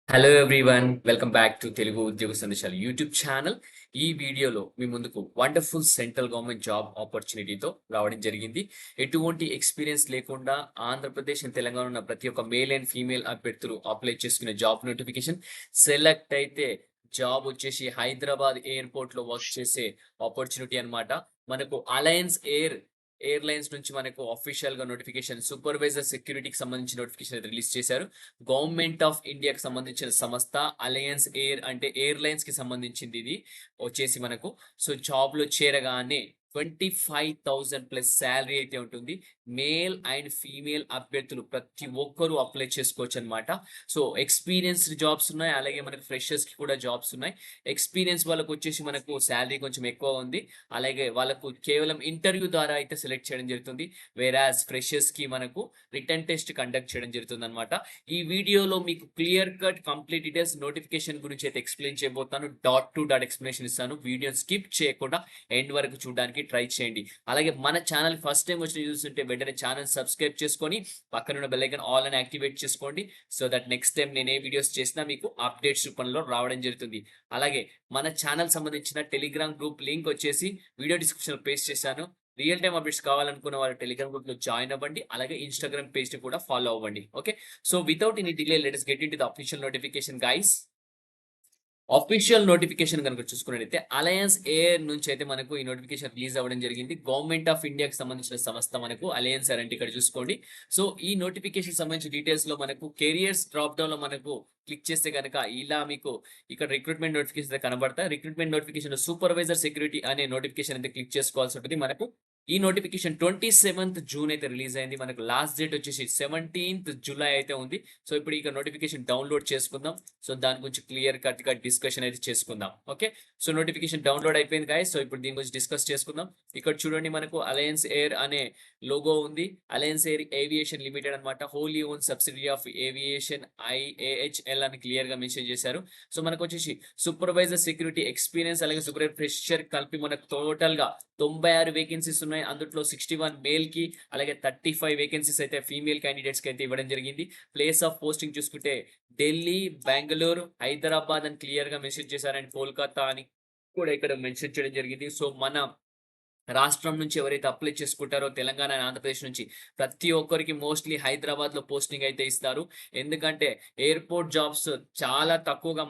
Hello everyone welcome back to Telugu ఉద్యోగ సందేశాలు YouTube channel. ఈ వీడియోలో మీ ముందుకు వండర్ఫుల్ సెంట్రల్ గవర్నమెంట్ జాబ్ ఆపర్చునిటీతో రావడం జరిగింది. ఎటువంటి ఎక్స్పీరియన్స్ లేకుండా ఆంధ్రప్రదేశ్ అండ్ తెలంగాణ ఉన్న ప్రతి ఒక్క మేల్ అండ్ ఫీమేల్ అభ్యర్థులు అప్లై చేసుకునే జాబ్ నోటిఫికేషన్. సెలెక్ట్ అయితే జాబ్ వచ్చేసి హైదరాబాద్ ఎయిర్పోర్ట్ లో వర్క్ చేసే ఆపర్చునిటీ అన్నమాట. మనకు అలయన్స్ ఎయిర్లైన్స్ నుంచి మనకు అఫీషియల్ గా నోటిఫికేషన్, సూపర్వైజర్ సెక్యూరిటీకి సంబంధించిన నోటిఫికేషన్ రిలీజ్ చేశారు. గవర్నమెంట్ ఆఫ్ ఇండియాకి సంబంధించిన సంస్థ అలయన్స్ ఎయిర్ అంటే ఎయిర్లైన్స్ కి సంబంధించింది. ఇది వచ్చేసి మనకు జాబ్ లో చేరగానే 25,000+ శాలరీ అయితే ఉంటుంది. మేల్ అండ్ ఫీమేల్ అభ్యర్థులు ప్రతి ఒక్కరూ అప్లై చేసుకోవచ్చు అనమాట. ఎక్స్పీరియన్స్డ్ జాబ్స్ ఉన్నాయి, అలాగే మనకు ఫ్రెషర్స్ కి కూడా జాబ్స్ ఉన్నాయి. ఎక్స్పీరియన్స్ వాళ్ళకు వచ్చేసి మనకు శాలరీ కొంచెం ఎక్కువ ఉంది, అలాగే వాళ్ళకు కేవలం ఇంటర్వ్యూ ద్వారా అయితే సెలెక్ట్ చేయడం జరుగుతుంది. వేరాస్ ఫ్రెషర్స్ కి మనకు రిటర్న్ టెస్ట్ కండక్ట్ చేయడం జరుగుతుంది అనమాట. ఈ వీడియోలో మీకు clear cut complete details notification గురించి అయితే ఎక్స్ప్లెయిన్ చేయబోతాను. డాట్ టు డాట్ ఎక్స్ప్లెనేషన్ ఇస్తాను. వీడియో స్కిప్ చేయకుండా ఎండ్ వరకు చూడడానికి ట్రై చేయండి. అలాగే మన ఛానల్ ఫస్ట్ టైం వచ్చి చూస్తుంటే వెంటనే ఛానల్ సబ్స్క్రైబ్ చేసుకొని పక్కన ఉన్న బెల్ ఐకాన్ ఆల్ అని యాక్టివేట్ చేసుకోండి. సో దట్ నెక్స్ట్ టైం నేను ఏ వీడియోస్ చేసినా మీకు అప్డేట్స్ రూపంలో రావడం జరుగుతుంది. అలాగే మన ఛానల్ సంబంధించిన టెలిగ్రామ్ గ్రూప్ లింక్ వచ్చేసి వీడియో డిస్క్రిప్షన్ లో పేస్ట్ చేశాను. రియల్ టైమ్ అప్డేట్స్ కావాలనుకున్న వాళ్ళు టెలిగ్రామ్ గ్రూప్ లో జాయిన్ అవ్వండి, అలాగే ఇన్స్టాగ్రామ్ పేజ్ ని కూడా ఫాలో అవ్వండి. Okay, so without any delay let us get into the official notification guys. Official notification కనుక చూసుకున్నట్లయితే అలయన్స్ ఎయిర్ నుంచి అయితే మనకు ఈ నోటిఫికేషన్ రిలీజ్ అవ్వడం జరిగింది. గవర్నమెంట్ ఆఫ్ ఇండియాకి సంబంధించిన సంస్థ మనకు అలయన్స్ ఎయిర్ అంటే ఇక్కడ చూసుకోండి. సో ఈ నోటిఫికేషన్ సంబంధించిన డీటెయిల్స్ లో మనకు కెరియర్స్ డ్రాప్ డౌన్ లో మనకు క్లిక్ చేస్తే కనుక ఇలా మీకు ఇక్కడ రిక్రూట్మెంట్ నోటిఫికేషన్ కనబడతాయి. రిక్రూట్మెంట్ నోటిఫికేషన్ సూపర్వైజర్ సెక్యూరిటీ అనే నోటిఫికేషన్ అయితే క్లిక్ చేసుకోవాల్సి ఉంటుంది. మనకు ఈ నోటిఫికేషన్ 27th జూన్ అయితే రిలీజ్ అయింది. మనకు లాస్ట్ డేట్ వచ్చేసి 17th జూలై అయితే ఉంది. సో ఇప్పుడు ఇక నోటిఫికేషన్ డౌన్లోడ్ చేసుకుందాం. సో దాని గురించి క్లియర్ కట్ గా డిస్కషన్ అయితే చేసుకుందాం. ఓకే, సో నోటిఫికేషన్ డౌన్లోడ్ అయిపోయింది గాయస్. సో ఇప్పుడు దీని గురించి డిస్కస్ చేసుకుందాం. ఇక్కడ చూడండి, మనకు అలయన్స్ ఎయిర్ అనే లోగో ఉంది. అలయన్స్ ఎయిర్ ఏవియేషన్ లిమిటెడ్ అనమాట, wholly own subsidiary of aviation IAHL అని క్లియర్ గా మెన్షన్ చేశారు. సో మనకు వచ్చేసి సూపర్వైజర్ సెక్యూరిటీ ఎక్స్పీరియన్స్ అలాగే సూపర్వైజర్ ఫ్రెషర్ కలిపి మనకు టోటల్ గా 96 వేకెన్సీస్ ఉన్నాయి. అందులో 61 మేల్ కి అలాగే 35 వేకెన్సీస్ అయితే ఫీమేల్ క్యాండిడేట్స్ కి అయితే ఇవ్వడం జరిగింది. ప్లేస్ ఆఫ్ పోస్టింగ్ చూసుకుంటే ఢిల్లీ, బెంగళూరు, హైదరాబాద్ అని క్లియర్ గా మెన్షన్ చేశారు, అండ్ కోల్కతా అని కూడా ఇక్కడ మెన్షన్ చేయడం జరిగింది. సో మన రాష్ట్రం నుంచి ఎవరైతే అప్లై చేసుకుంటారో తెలంగాణ అండ్ ఆంధ్రప్రదేశ్ నుంచి ప్రతి ఒక్కరికి మోస్ట్లీ హైదరాబాద్ లో పోస్టింగ్ అయితే ఇస్తారు. ఎందుకంటే ఎయిర్పోర్ట్ జాబ్స్ చాలా తక్కువగా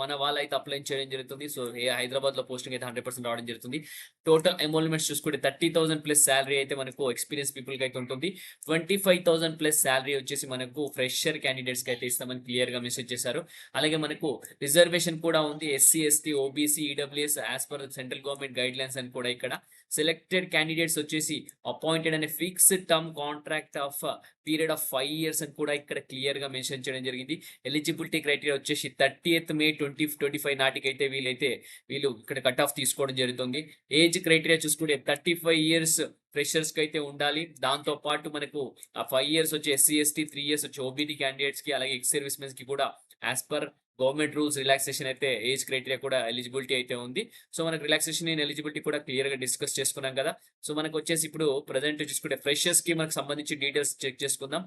మన వాళ్ళైతే అప్లై చేయడం జరుగుతుంది. సో హైదరాబాద్ లో పోస్టింగ్ అయితే 100% రావడం జరుగుతుంది. టోటల్ ఎమోల్మెంట్స్ చూసుకుంటే 30,000+ శాలరీ అయితే మనకు ఎక్స్పీరియన్స్ పీపుల్ కి అయితే ఉంటుంది. 25,000+ శాలరీ వచ్చేసి మనకు ఫ్రెషర్ క్యాండిడేట్స్ కి అయితే ఇస్తామని క్లియర్ గా మెసేజ్ చేశారు. అలాగే మనకు రిజర్వేషన్ కూడా ఉంది. SC ST OBC EWS as per central government guide lines అని కూడా ఇక్కడ సెలెక్టెడ్ క్యాండిడేట్స్ వచ్చేసి అపాయింటెడ్ అనే fixed term contract of period of 5 years అని కూడా ఇక్కడ క్లియర్ గా మెన్షన్ చేయడం జరిగింది. ఎలిజిబిలిటీ క్రైటీరియా వచ్చేసి 30th May 2025 నాటికి అయితే వీళ్ళు ఇక్కడ కట్ ఆఫ్ తీసుకోవడం జరుగుతుంది. ఏజ్ క్రైటీరియా చూసుకుంటే 35 years ఫ్రెషర్స్ కి అయితే ఉండాలి. దాంతో పాటు మనకు ఆ 5 years వచ్చి SC ST, 3 years వచ్చి OBD క్యాండిడేట్స్ కి అలాగే ఎక్స్ సర్వీస్ మెన్స్ కి కూడా as per government rules relaxation అయితే ఏజ్ క్రైటీరియా కూడా ఎలిజిబిలిటీ అయితే ఉంది. సో మనకు రిలాక్సేషన్ అండ్ ఎలిజిబిలిటీ కూడా క్లియర్ గా డిస్కస్ చేసుకున్నాం కదా. సో మనకు వచ్చేసి ఇప్పుడు ప్రజెంట్ చూసుకుంటే ఫ్రెషర్స్ కి మనకు సంబంధించి డీటెయిల్స్ చెక్ చేసుకుందాం.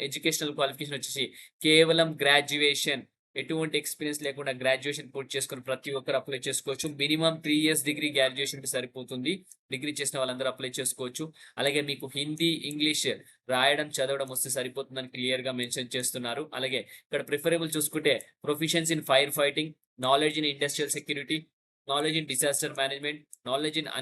ఎడ్యుకేషనల్ క్వాలిఫికేషన్ వచ్చేసి కేవలం గ్రాడ్యుయేషన్, ఎటువంటి ఎక్స్పీరియన్స్ లేకుండా గ్రాడ్యుయేషన్ పూర్తి చేసుకుని ప్రతి ఒక్కరు అప్లై చేసుకోవచ్చు. మినిమం 3 years డిగ్రీ గ్రాడ్యుయేషన్ కి సరిపోతుంది. డిగ్రీ చేసిన వాళ్ళందరూ అప్లై చేసుకోవచ్చు. అలాగే మీకు హిందీ, ఇంగ్లీష్ రాయడం చదవడం వస్తే సరిపోతుందని క్లియర్ గా మెన్షన్ చేస్తున్నారు. అలాగే ఇక్కడ ప్రిఫరబుల్ చూసుకుంటే proficiency in fire fighting, knowledge in industrial security, knowledge in disaster management, knowledge in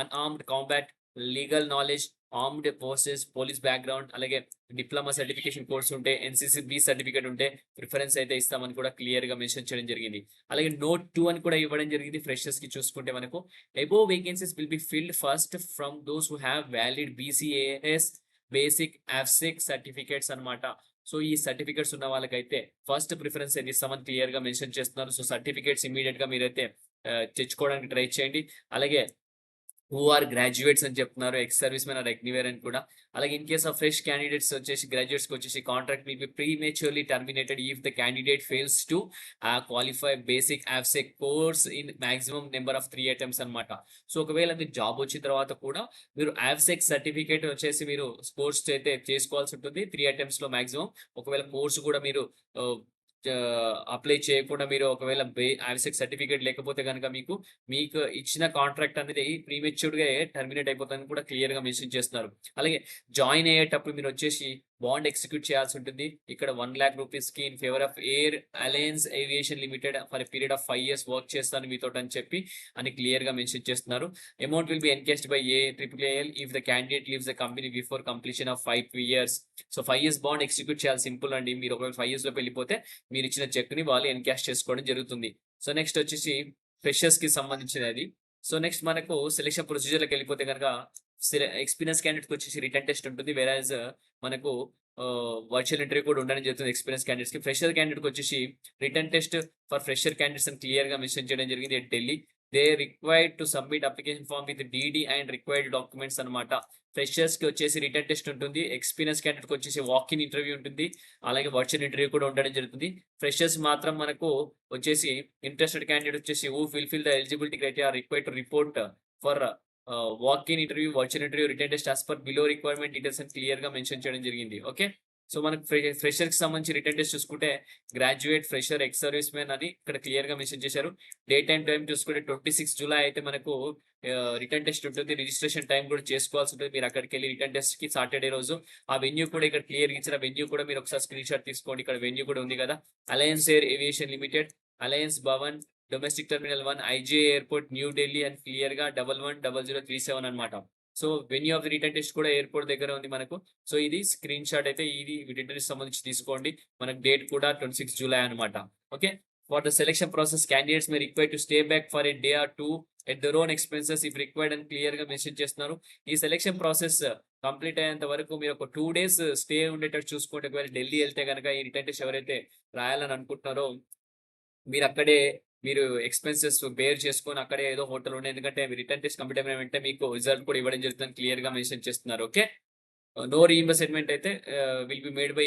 unarmed combat, legal knowledge, armed forces, police background, అలాగే డిప్లొమా సర్టిఫికేషన్ కోర్స్ ఉంటే, NCC B సర్టిఫికేట్ ఉంటే preference అయితే ఇస్తామని కూడా క్లియర్ గా mention చేయడం జరిగింది. అలాగే నోట్ 2 అని కూడా ఇవ్వడం జరిగింది. ఫ్రెషర్స్ కి చూసుకుంటే మనకు above vacancies will be filled first from those who have valid BCAS basic AFSEC certificates అన్నమాట. సో ఈ సర్టిఫికేట్స్ ఉన్న వాళ్ళకైతే ఫస్ట్ ప్రిఫరెన్స్ అయితే ఇస్తామని క్లియర్ గా మెన్షన్ చేస్తున్నారు. సో సర్టిఫికేట్స్ ఇమీడియట్ గా మీరైతే తెచ్చుకోవడానికి ట్రై చేయండి. అలాగే హూ ఆర్ గ్రాడ్యుయేట్స్ అని చెప్తున్నారు, ex servicemen or Agniveer అని కూడా. అలాగే in case of fresh candidates వచ్చేసి గ్రాడ్యుయేట్స్ వచ్చేసి contract will be prematurely terminated if the candidate fails to qualify basic AFSEC course in maximum number of 3 attempts అనమాట. So ఒకవేళ మీకు జాబ్ వచ్చిన తర్వాత కూడా మీరు AFSEC సర్టిఫికేట్ వచ్చేసి మీరు కోర్స్ అయితే చేసుకోవాల్సి ఉంటుంది 3 attempts లో మాక్సిమం. ఒకవేళ కోర్స్ కూడా మీరు అప్లై చేయకుండా మీరు ఒకవేళ ఐసెక్ సర్టిఫికేట్ లేకపోతే గనుక మీకు ఇచ్చిన కాంట్రాక్ట్ అనేది ప్రీమెచ్యూర్డ్‌గా టర్మినేట్ అయిపోతుందని కూడా క్లియర్‌గా మెన్షన్ చేస్తున్నారు. అలాగే జాయిన్ అయ్యేటప్పుడు మీరొచ్చేసి బాండ్ ఎగ్జిక్యూట్ చేయాల్సి ఉంటుంది. ఇక్కడ 1,00,000 రూపీస్‌కి in favour of air alliance aviation limited for a period of 5 years work చేస్తాను మీతోటి అని చెప్పి క్లియర్‌గా మెన్షన్ చేస్తున్నారు. Amount will be encashed by AAAL if the candidate leaves the company before completion of 5 years. So 5 years bond execute చేయాలి, simple అండి. మీరు ఒకవేళ 5 ఇయర్స్ లోపు వెళ్ళిపోతే మీరు ఇచ్చిన చెక్‌ని వాళ్ళు ఎన్‌కాష్ చేసుకోవడం జరుగుతుంది. సో నెక్స్ట్ వచ్చేసి ఫ్రెషర్స్‌కి సంబంధించినది. సో నెక్స్ట్ మనకు సెలక్షన్ ప్రొసీజర్‌లోకి వెళ్ళిపోతే గనక ఎక్స్‌పీరియన్స్ క్యాండిడేట్‌కి వచ్చేసి రిటన్ టెస్ట్ ఉంటుంది. వేరాజ్ మనకు వర్చువల్ ఇంటర్వ్యూ కూడా ఉండడం జరుగుతుంది ఎక్స్‌పీరియన్స్ క్యాండిడేట్స్‌కి. ఫ్రెషర్ క్యాండిడేట్‌కి వచ్చేసి written test for fresher candidates అని క్లియర్‌గా మెన్షన్ చేయడం జరిగింది at Delhi. They required to submit application form with DD and required documents అన్నమాట. ఫ్రెషర్స్‌కి వచ్చేసి రిటన్ టెస్ట్ ఉంటుంది. ఎక్స్‌పీరియన్స్ క్యాండిడేట్‌కి వచ్చేసి వాక్ ఇన్ ఇంటర్వ్యూ ఉంటుంది. అలాగే వర్చువల్ ఇంటర్వ్యూ కూడా ఉండడం జరుగుతుంది. ఫ్రెషర్స్ మాత్రం మనకు వచ్చేసి ఇంట్రెస్టెడ్ క్యాండిడేట్ వచ్చేసి who fulfil the eligibility criteria are required to report for walk in interview, virtual interview, written test as per below requirement details అని క్లియర్‌గా మెన్షన్ చేయడం జరిగింది. ఓకే. సో మనకు ఫ్రెషర్‌కి సంబంధించి రిటన్ టెస్ట్ చూసుకుంటే graduate, fresher, ex service men అని ఇక్కడ క్లియర్‌గా మెన్షన్ చేశారు. డేట్ అండ్ టైమ్ చూసుకుంటే 26 జూలై అయితే మనకు రిటన్ టెస్ట్ ఉంటుంది. రిజిస్ట్రేషన్ టైం కూడా చేసుకోవాల్సి ఉంటుంది. మీరు అక్కడికెళ్ళి రిటన్ టెస్ట్‌కి సాటర్డే రోజు ఆ వెన్యూ కూడా ఇక్కడ క్లియర్‌గా ఇచ్చిన వెన్యూ కూడా మీరు ఒకసారి స్క్రీన్‌షాట్ తీసుకోండి. ఇక్కడ వెన్యూ కూడా ఉంది కదా! Alliance air aviation limited, alliance Bhavan, domestic terminal 1, IGA airport, new Delhi అని క్లియర్‌గా 110037 అన్నమాట. So venue of the written test కూడా ఎయిర్‌పోర్ట్ దగ్గర ఉంది మనకు. సో ఇది స్క్రీన్‌షాట్ అయితే ఇది రిటన్ టెస్ట్ సంబంధించి తీసుకోండి. మనకు డేట్ కూడా 26 జూలై అన్నమాట. Okay. For the selection process candidates may required to stay back for a day or 2 at their own expenses if required అని క్లియర్‌గా మెన్షన్ చేస్తున్నారు. ఈ సెలక్షన్ ప్రాసెస్ కంప్లీట్ అయ్యేంత వరకు మీరు ఒక 2 డేస్ స్టే ఉండేటట్టు చూసుకోండి. ఒకవేళ ఢిల్లీ ఎళ్తే గనక ఈ రిటన్ టెస్ట్ ఎవరైతే రాయాలని అనుకుంటున్నారో మీరక్కడే మీరు ఎక్స్‌పెన్సెస్ బేర్ చేసుకొని అక్కడే ఏదో హోటల్ ఉండే, ఎందుకంటే రిటర్న్ టెస్ట్ కంప్లీట్ అయిన వెంటనే మీకు రిజల్ట్ కూడా ఇవ్వడం జరుగుతుందని క్లియర్‌గా మెన్షన్ చేస్తున్నారు. ఓకే. నో రీయింబర్స్‌మెంట్ అయితే will be made by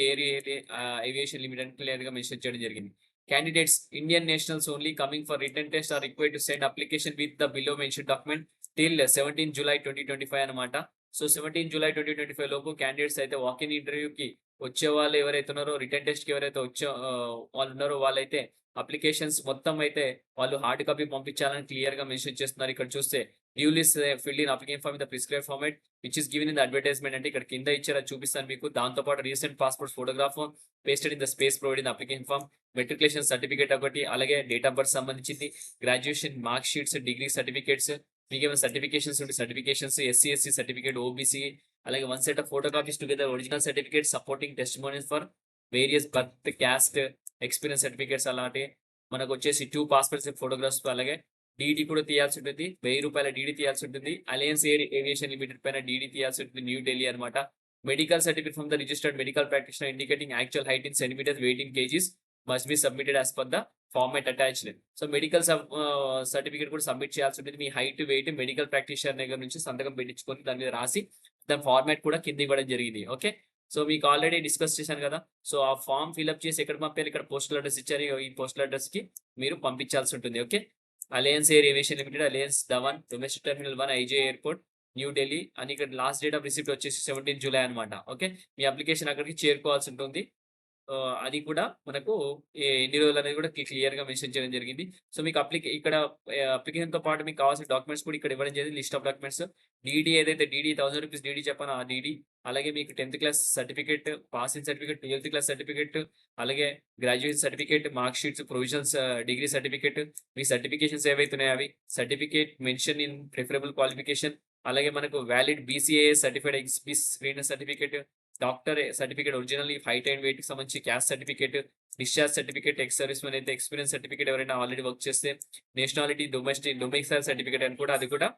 aviation limited అని క్లియర్‌గా మెన్షన్ చేయడం జరిగింది. Candidates Indian nationals only coming for written test are required to send application with the below mention document till 17 July 2025 అన్నమాట. So 17 July 2025 లోపు candidates అయితే walk in ఇంటర్వ్యూకి వచ్చేవాళ్ళు ఎవరైతే ఉన్నారో, రిటన్ టెస్ట్‌కి ఎవరైతే వాళ్ళు ఉన్నారో వాళ్ళైతే అప్లికేషన్స్ మొత్తం అయితే వాళ్ళు హార్డ్ కాపీ పంపించాలని క్లియర్‌గా మెన్షన్ చేస్తున్నారు. ఇక్కడ చూస్తే duly filled in application form in the prescribed format which is given in the advertisement అంటే ఇక్కడ కింద ఇచ్చారు, అది చూపిస్తాను మీకు. దాంతో పాటు recent passport photograph pasted in the space provided in the application form, matriculation certificate ఒకటి, అలాగే డేట్ ఆఫ్ బర్త్ సంబంధించింది, graduation mark sheets, degree certificates, మీకేమైనా సర్టిఫికేషన్స్ ఉంటే సర్టిఫికేషన్స్, ఎస్సీ సర్టిఫికేట్, ఓబీసీ, అలాగే one set of photo copies together original certificate supporting testimonials for various birth, caste, experience certificates అలాంటి మనకొచ్చేసి 2 passport size photographs, అలాగే DD కూడా తీయాల్సి ఉంటుంది. రూ. 1000 డీడీ తీయాల్సి ఉంటుంది. అలయన్స్ ఎయిర్ ఏవియేషన్ లిమిటెడ్ పైన డీడీ తీయాల్సి ఉంటుంది, న్యూ ఢిల్లీ అన్నమాట. Medical certificate from the registered medical practitioner indicating actual height in centimetres, weight in kgs must be submitted as per the format attached. So medical certificate కూడా submit చేయాల్సి ఉంటుంది. మీ height, weight medical practitioner దగ్గర నుంచి సంతకం పెట్టించుకొని దాని మీద రాసి దాని ఫార్మాట్ కూడా కింద ఇవ్వడం జరిగింది. ఓకే. సో మీకు ఆల్రెడీ డిస్కస్ చేశాను కదా! సో ఆ ఫార్మ్ ఫిల్అప్ చేసి ఎక్కడ పంపాలి? ఇక్కడ పోస్టల్ అడ్రెస్ ఇచ్చారు. ఈ పోస్టల్ అడ్రెస్‌కి మీరు పంపించాల్సి ఉంటుంది. Okay. Alliance air aviation limited, alliance Dhawan, domestic terminal 1, IGI airport, new Delhi అని ఇక్కడ లాస్ట్ డేట్ ఆఫ్ రిసిప్ట్ వచ్చేసి 17 జూలై అన్నమాట. ఓకే. మీ అప్లికేషన్ అక్కడికి చేరుకోవాల్సి ఉంటుంది. అది కూడా మనకు ఎన్ని రోజులనేది కూడా క్లియర్‌గా మెన్షన్ చేయడం జరిగింది. సో మీకు ఇక్కడ అప్లికేషన్‌తో పాటు మీకు కావాల్సిన డాక్యుమెంట్స్ కూడా ఇక్కడ ఇవ్వడం జరిగింది. List of documents. డీడీ ఏదైతే డీడీ ₹1000 డీడీ చెప్పానో ఆ డీడీ, అలాగే మీకు 10థ్ క్లాస్ సర్టిఫికేట్, పాసింగ్ సర్టిఫికేట్, 12థ్ క్లాస్ సర్టిఫికేట్, అలాగే graduation certificate, mark sheets, provisions degree certificate, మీ సర్టిఫికేషన్స్ ఏవైతే ఉన్నాయో అవి, certificate mention in preferable qualification, అలాగే మనకు వ్యాలిడ్ బీసీఏ సర్టిఫైడ్ ఎక్స్‌పీస్ screener certificate, doctor certificate originally height and వెయిట్‌కి సంబంధించి caste certificate, discharge certificate, ex servicemen అయితే ఎక్స్‌పీరియన్స్ సర్టిఫికేట్, ఎవరైనా ఆల్రెడీ వర్క్ చేస్తే, నేషనాలిటీ డొమిసైల్ సర్టిఫికేట్ అని కూడా అది కూడా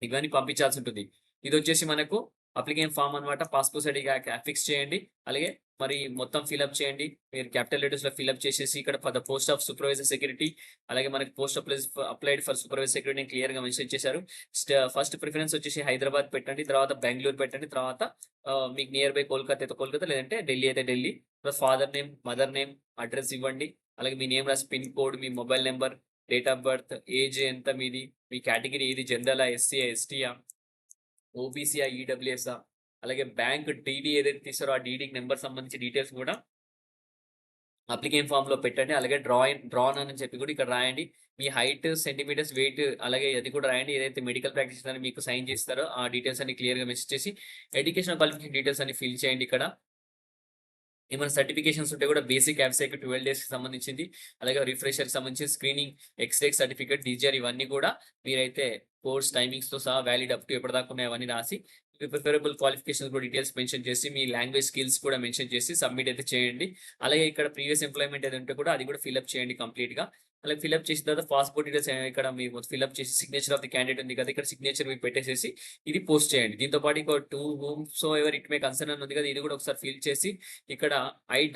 ఇవన్నీ పంపించాల్సి ఉంటుంది. ఇదొచ్చేసి మనకు అప్లికేషన్ ఫార్మ్ అన్నమాట. పాస్‌పోర్ట్ సైజ్ ఫిక్స్ చేయండి. అలాగే మరి మొత్తం ఫిలప్ చేయండి. మీరు క్యాపిటల్ లెటర్స్‌లో ఫిలప్ చేసేసి ఇక్కడ for the post of supervisor security, అలాగే మనకి post applied for supervisor security అని క్లియర్‌గా మెన్షన్ చేశారు. ఫస్ట్ ప్రిఫరెన్స్ వచ్చేసి హైదరాబాద్ పెట్టండి. తర్వాత బెంగుళూరు పెట్టండి. తర్వాత మీకు నియర్ బై కోల్‌కతా అయితే కోల్‌కతా, లేదంటే ఢిల్లీ అయితే Delhi. Plus father name, mother name, address ఇవ్వండి. అలాగే మీ నేమ్ రాసి pin code, me mobile number, date of birth, age ఎంత మీది, మీ కేటగిరీ ఏది, జనరలా, ఎస్సీయా, ఎస్టీయా, ఓబీసీయా, ఈడబ్ల్యూఎస్‌ఆ, అలాగే బ్యాంక్ డీడీ ఏదైతే తీస్తారో ఆ డీడీకి నంబర్ సంబంధించి డీటెయిల్స్ కూడా అప్లికేషన్ ఫామ్‌లో పెట్టండి. అలాగే డ్రాన్ అని చెప్పి కూడా ఇక్కడ రాయండి. మీ హైట్, సెంటీమీటర్స్, వెయిట్ అలాగే అది కూడా రాయండి. ఏదైతే మెడికల్ ప్రాక్టీషనర్ అని మీకు సైన్ చేస్తారో ఆ డీటెయిల్స్ అన్ని క్లియర్‌గా మెన్షన్ చేసి, ఎడ్యుకేషనల్ క్వాలిఫికేషన్ డీటెయిల్స్ అన్ని ఫిల్ చేయండి ఇక్కడ. ఏమైనా సర్టిఫికేషన్స్ ఉంటే కూడా బేసిక్ యాబ్సెక్ 12 డేస్‌కి సంబంధించింది. అలాగే రిఫ్రెషర్‌కి సంబంధించి స్క్రీనింగ్, ఎక్స్‌రే సర్టిఫికేట్, డీజీఆర్ ఇవన్నీ కూడా మీరైతే కోర్స్ టైమింగ్స్‌తో సహా వాలిడ్ అప్ టు ఎప్పటిదాకా ఉన్నాయో అవన్నీ రాసి, మీ ప్రిఫరబుల్ క్వాలిఫికేషన్స్ కూడా డీటెయిల్స్ మెన్షన్ చేసి, మీ లాంగ్వేజ్ స్కిల్స్ కూడా మెన్షన్ చేసి సబ్మిట్ అయితే చేయండి. అలాగే ఇక్కడ ప్రీవియస్ ఎంప్లాయ్‌మెంట్ ఏది ఉంటే కూడా అది కూడా ఫిల్అప్ చేయండి కంప్లీట్‌గా. అలాగే ఫిల్అప్ చేసిన తర్వాత పాస్‌పోర్ట్ డీటెయిల్స్ ఇక్కడ మీరు ఫిల్అప్ చేసి సిగ్నేచర్ ఆఫ్ ది క్యాండిడేట్ ఉంది కదా! ఇక్కడ సిగ్నేచర్ మీరు పెట్టేసేసి ఇది పోస్ట్ చేయండి. దీంతో పాటు ఇంకో 2 హూమ్‌సో ఎవర్ ఇట్ మే కన్సర్న్ అని ఉంది కదా! ఇది కూడా ఒకసారి ఫిల్ చేసి ఇక్కడ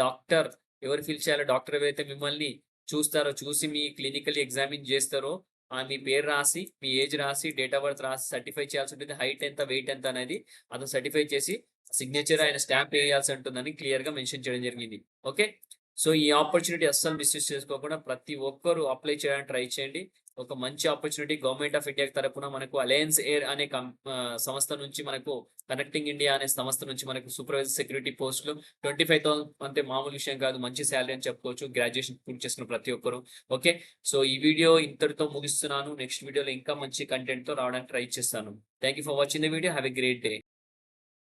డాక్టర్ ఎవరు ఫిల్ చేయాలో డాక్టర్ ఎవరైతే మిమ్మల్ని చూస్తారో, చూసి మీ క్లినికల్లీ ఎగ్జామిన్ చేస్తారో, మీ పేరు రాసి, మీ ఏజ్ రాసి, డేట్ ఆఫ్ బర్త్ రాసి సర్టిఫై చేయాల్సి ఉంటుంది. హైట్ ఎంత, వెయిట్ ఎంత అనేది అతను సర్టిఫై చేసి సిగ్నేచర్ ఆయన స్టాంప్ ఏయాల్సి ఉంటుందని క్లియర్‌గా మెన్షన్ చేయడం జరిగింది. ఓకే. సో, ఈ ఆపర్చునిటీ అస్సలు మిస్‌యూజ్ చేసుకోకుండా ప్రతి ఒక్కరు అప్లై చేయడానికి ట్రై చేయండి. ఒక మంచి ఆపర్చునిటీ గవర్నమెంట్ ఆఫ్ ఇండియా తరపున మనకు అలయన్స్ ఎయిర్ అనే సంస్థ నుంచి మనకు కనెక్టింగ్ ఇండియా అనే సంస్థ నుంచి మనకు సూపర్వైజర్ సెక్యూరిటీ పోస్టులు 25,000 అంటే మామూలు విషయం కాదు. మంచి సాలరీ అని చెప్పుకోవచ్చు. గ్రాడ్యుయేషన్ పూర్తి చేసుకున్న ప్రతి ఒక్కరు. ఓకే. సో, ఈ వీడియో ఇంతటితో ముగిస్తున్నాను. నెక్స్ట్ వీడియోలో ఇంకా మంచి కంటెంట్‌తో రావడానికి ట్రై చేస్తాను. Thank you for watching the video. Have a great day.